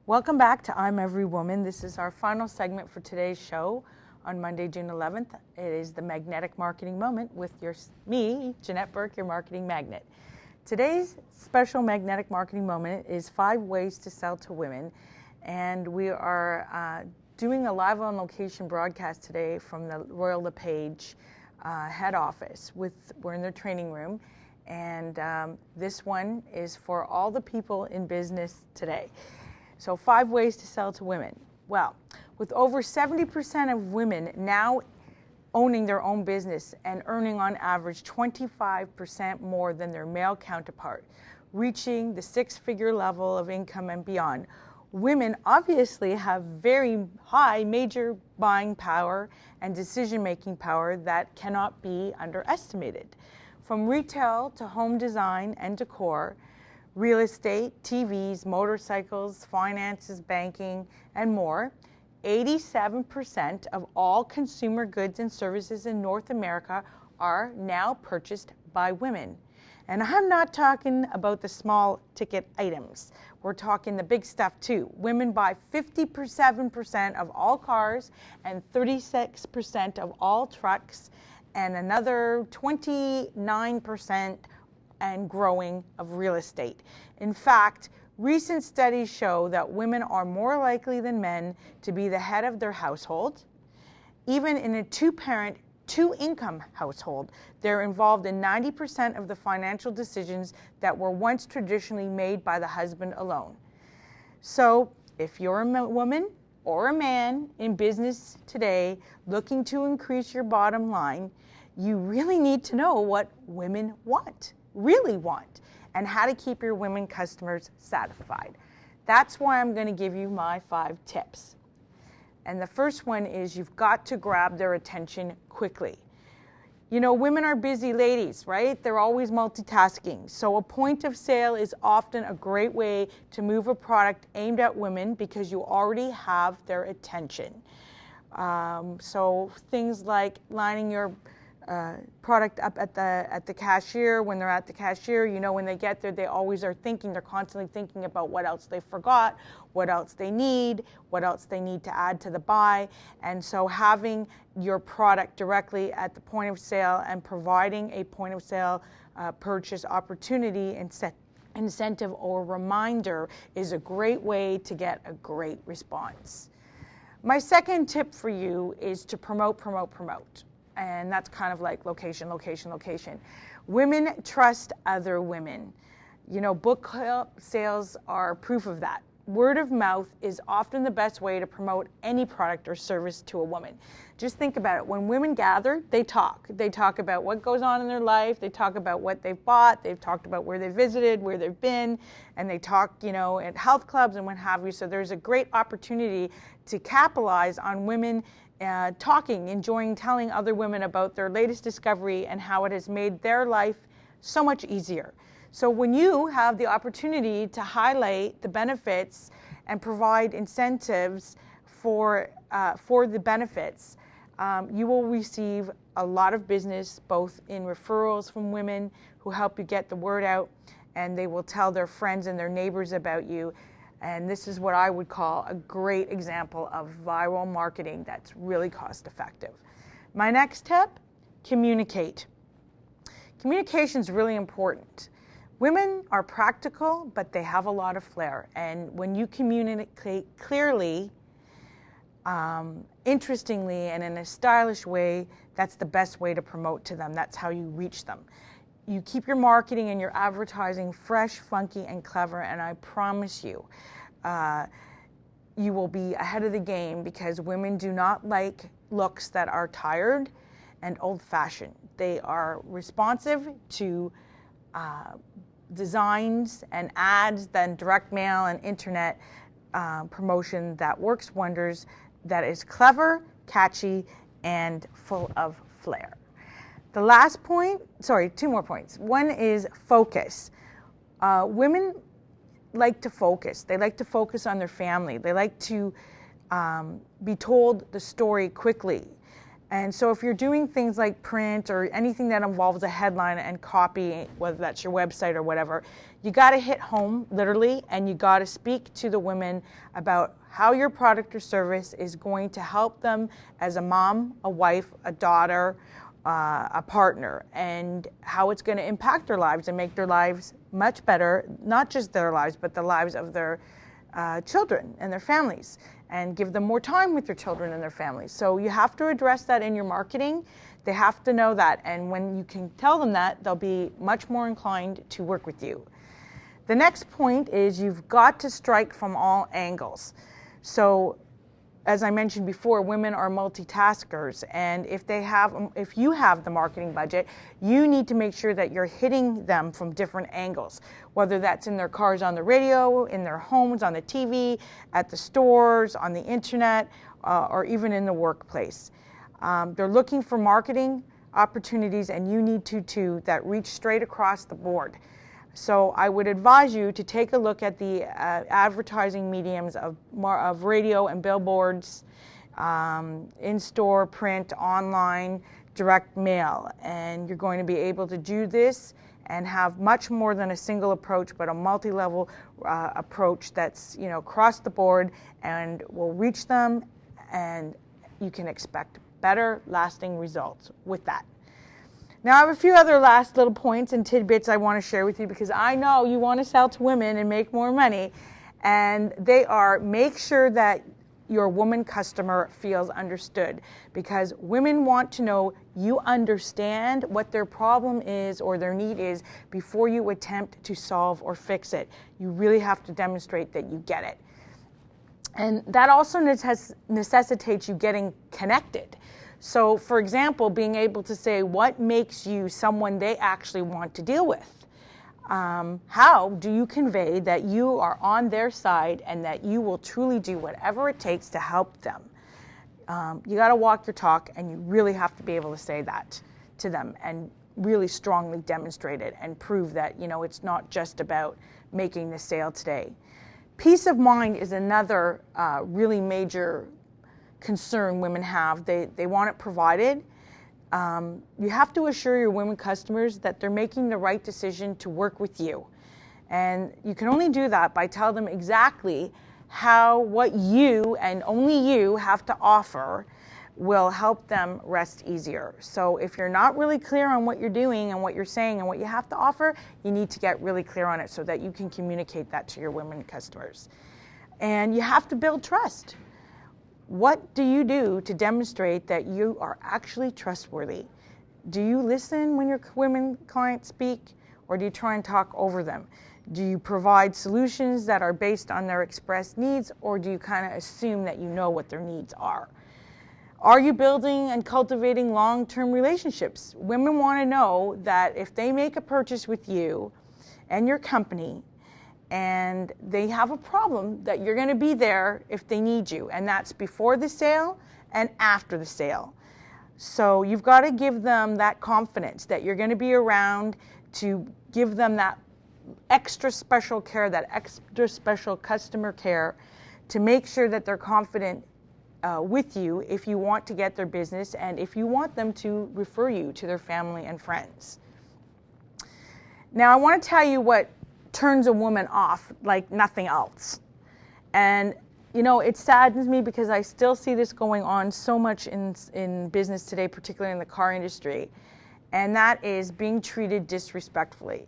Welcome back to I'm Every Woman. This is our final segment for today's show on Monday, June 11th. It is the Magnetic Marketing Moment with me, Janette Burke, your marketing magnet. Today's special Magnetic Marketing Moment is 5 ways to sell to women. And we are doing a live on location broadcast today from the Royal LePage head office. We're in their training room. And this one is for all the people in business today. So 5 ways to sell to women. Well, with over 70% of women now owning their own business and earning on average 25% more than their male counterpart, reaching the 6-figure level of income and beyond, women obviously have very high major buying power and decision-making power that cannot be underestimated. From retail to home design and decor, real estate, TVs, motorcycles, finances, banking, and more, 87% of all consumer goods and services in North America are now purchased by women. And I'm not talking about the small ticket items. We're talking the big stuff too. Women buy 57% of all cars and 36% of all trucks, and another 29% and growing of real estate. In fact, recent studies show that women are more likely than men to be the head of their household. Even in a 2-parent, 2-income household, they're involved in 90% of the financial decisions that were once traditionally made by the husband alone. So if you're a woman or a man in business today looking to increase your bottom line, you really need to know what women really want, and how to keep your women customers satisfied. That's why I'm going to give you my 5 tips. And the first one is you've got to grab their attention quickly. You know, women are busy ladies, right? They're always multitasking. So a point of sale is often a great way to move a product aimed at women because you already have their attention. So things like lining your product up at the cashier. When they're at the cashier, you know, when they get there, they always are thinking, they're constantly thinking about what else they forgot, what else they need, what else they need to add to the buy. And so having your product directly at the point of sale and providing a point of sale purchase opportunity incentive or reminder is a great way to get a great response. My second tip for you is to promote. And that's kind of like location. Women trust other women. You know, book club sales are proof of that. Word of mouth is often the best way to promote any product or service to a woman. Just think about it. When women gather, they talk. They talk about what goes on in their life. They talk about what they've bought. They've talked about where they visited, where they've been, and they talk, you know, at health clubs and what have you. So there's a great opportunity to capitalize on women talking, enjoying telling other women about their latest discovery and how it has made their life so much easier. So when you have the opportunity to highlight the benefits and provide incentives for the benefits, you will receive a lot of business, both in referrals from women who help you get the word out, and they will tell their friends and their neighbors about you. And this is what I would call a great example of viral marketing that's really cost effective. My next tip, communicate. Communication is really important. Women are practical, but they have a lot of flair. And when you communicate clearly, interestingly, and in a stylish way, that's the best way to promote to them. That's how you reach them. You keep your marketing and your advertising fresh, funky, and clever, and I promise you, you will be ahead of the game because women do not like looks that are tired and old-fashioned. They are responsive to designs and ads, then direct mail and internet promotion that works wonders, that is clever, catchy, and full of flair. The last point, 2 more points. One is focus. Women like to focus. They like to focus on their family. They like to be told the story quickly. And so if you're doing things like print or anything that involves a headline and copy, whether that's your website or whatever, you got to hit home literally, and you got to speak to the women about how your product or service is going to help them as a mom, a wife, a daughter, a partner, and how it's going to impact their lives and make their lives much better, not just their lives, but the lives of their children and their families, and give them more time with their children and their families. So you have to address that in your marketing. They have to know that, and when you can tell them that, they'll be much more inclined to work with you. The next point is you've got to strike from all angles. So as I mentioned before, women are multitaskers, and if you have the marketing budget, you need to make sure that you're hitting them from different angles, whether that's in their cars, on the radio, in their homes, on the TV, at the stores, on the internet, or even in the workplace. They're looking for marketing opportunities, and you need to too, that reach straight across the board. So I would advise you to take a look at the advertising mediums of radio and billboards, in-store, print, online, direct mail. And you're going to be able to do this and have much more than a single approach, but a multi-level approach that's across the board and will reach them, and you can expect better lasting results with that. Now I have a few other last little points and tidbits I want to share with you, because I know you want to sell to women and make more money, and they are: make sure that your woman customer feels understood, because women want to know you understand what their problem is or their need is before you attempt to solve or fix it. You really have to demonstrate that you get it. And that also necessitates you getting connected. So, for example, being able to say what makes you someone they actually want to deal with. How do you convey that you are on their side and that you will truly do whatever it takes to help them? You got to walk your talk, and you really have to be able to say that to them and really strongly demonstrate it and prove that it's not just about making the sale today. Peace of mind is another really major concern women have. They want it provided. You have to assure your women customers that they're making the right decision to work with you. And you can only do that by telling them exactly how what you and only you have to offer will help them rest easier. So if you're not really clear on what you're doing and what you're saying and what you have to offer, you need to get really clear on it so that you can communicate that to your women customers. And you have to build trust. What do you do to demonstrate that you are actually trustworthy? Do you listen when your women clients speak, or do you try and talk over them? Do you provide solutions that are based on their expressed needs, or do you kind of assume that you know what their needs are? Are you building and cultivating long-term relationships? Women want to know that if they make a purchase with you and your company, and they have a problem, that you're going to be there if they need you. And that's before the sale and after the sale. So you've got to give them that confidence that you're going to be around to give them that extra special care, that extra special customer care, to make sure that they're confident with you if you want to get their business and if you want them to refer you to their family and friends. Now I want to tell you what turns a woman off like nothing else. And it saddens me because I still see this going on so much in business today, particularly in the car industry, and that is being treated disrespectfully.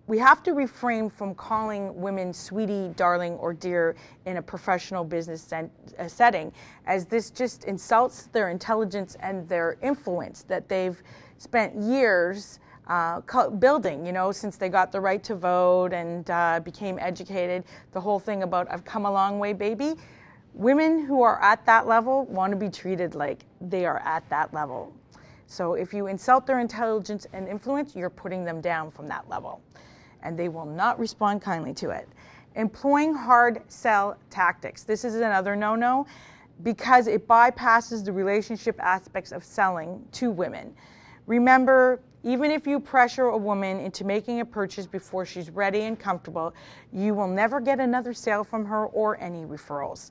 We have to refrain from calling women sweetie, darling, or dear in a professional business setting, as this just insults their intelligence and their influence that they've spent years building, since they got the right to vote and became educated. The whole thing about "I've come a long way, baby." Women who are at that level want to be treated like they are at that level. So if you insult their intelligence and influence, you're putting them down from that level, and they will not respond kindly to it. Employing hard sell tactics. This is another no-no, because it bypasses the relationship aspects of selling to women. Remember, even if you pressure a woman into making a purchase before she's ready and comfortable, you will never get another sale from her or any referrals.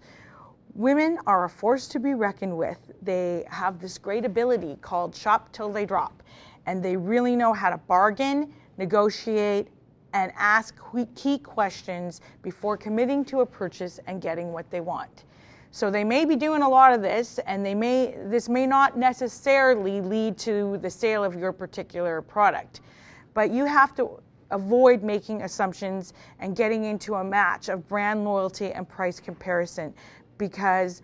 Women are a force to be reckoned with. They have this great ability called shop till they drop, and they really know how to bargain, negotiate, and ask key questions before committing to a purchase and getting what they want. So they may be doing a lot of this, and this may not necessarily lead to the sale of your particular product, but you have to avoid making assumptions and getting into a match of brand loyalty and price comparison, because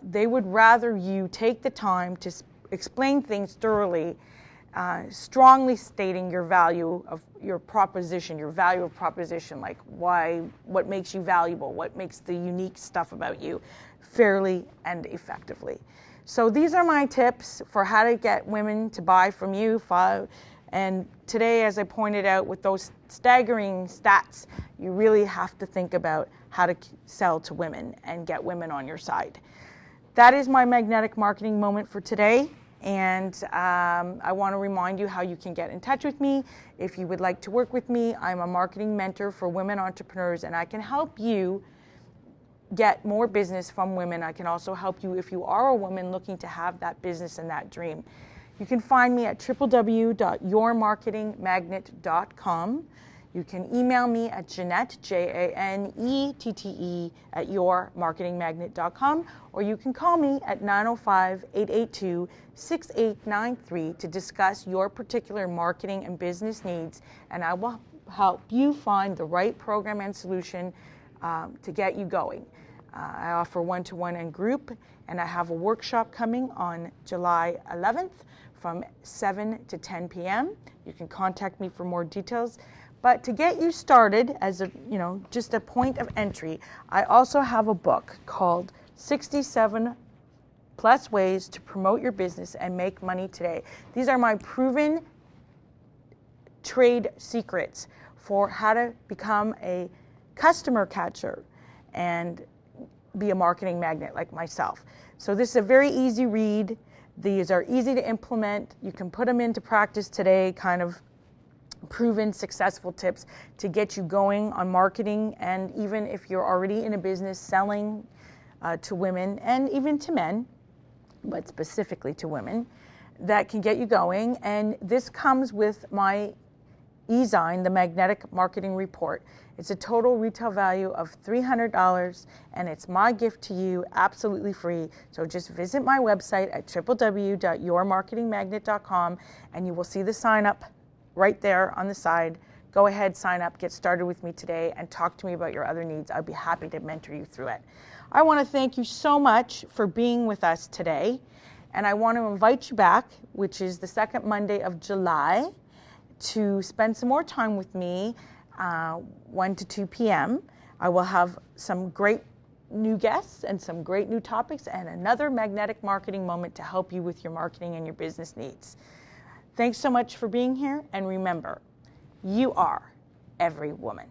they would rather you take the time to explain things thoroughly, strongly stating your value of your proposition, like what makes you valuable, what makes the unique stuff about you, fairly and effectively. So these are my tips for how to get women to buy from you. And today, as I pointed out with those staggering stats, you really have to think about how to sell to women and get women on your side. That is my magnetic marketing moment for today. And I want to remind you how you can get in touch with me. If you would like to work with me, I'm a marketing mentor for women entrepreneurs, and I can help you get more business from women. I can also help you if you are a woman looking to have that business and that dream. You can find me at www.yourmarketingmagnet.com. You can email me at Janette, Janette, at yourmarketingmagnet.com, or you can call me at 905-882-6893 to discuss your particular marketing and business needs, and I will help you find the right program and solution to get you going. I offer one-to-one and group, and I have a workshop coming on July 11th from 7 to 10 p.m. You can contact me for more details. But to get you started as just a point of entry, I also have a book called 67 Plus Ways to Promote Your Business and Make Money Today. These are my proven trade secrets for how to become a customer catcher and be a marketing magnet like myself. So this is a very easy read. These are easy to implement. You can put them into practice today, kind of proven successful tips to get you going on marketing, and even if you're already in a business selling to women and even to men, but specifically to women, that can get you going. And this comes with my e-zine, the Magnetic Marketing Report. It's a total retail value of $300, and it's my gift to you, absolutely free. So just visit my website at www.yourmarketingmagnet.com, and you will see the sign up right there on the side. Go ahead, sign up, get started with me today, and talk to me about your other needs. I'd be happy to mentor you through it. I want to thank you so much for being with us today, and I want to invite you back, which is the second Monday of July, to spend some more time with me, 1 to 2 p.m. I will have some great new guests and some great new topics and another magnetic marketing moment to help you with your marketing and your business needs. Thanks so much for being here, and remember, you are every woman.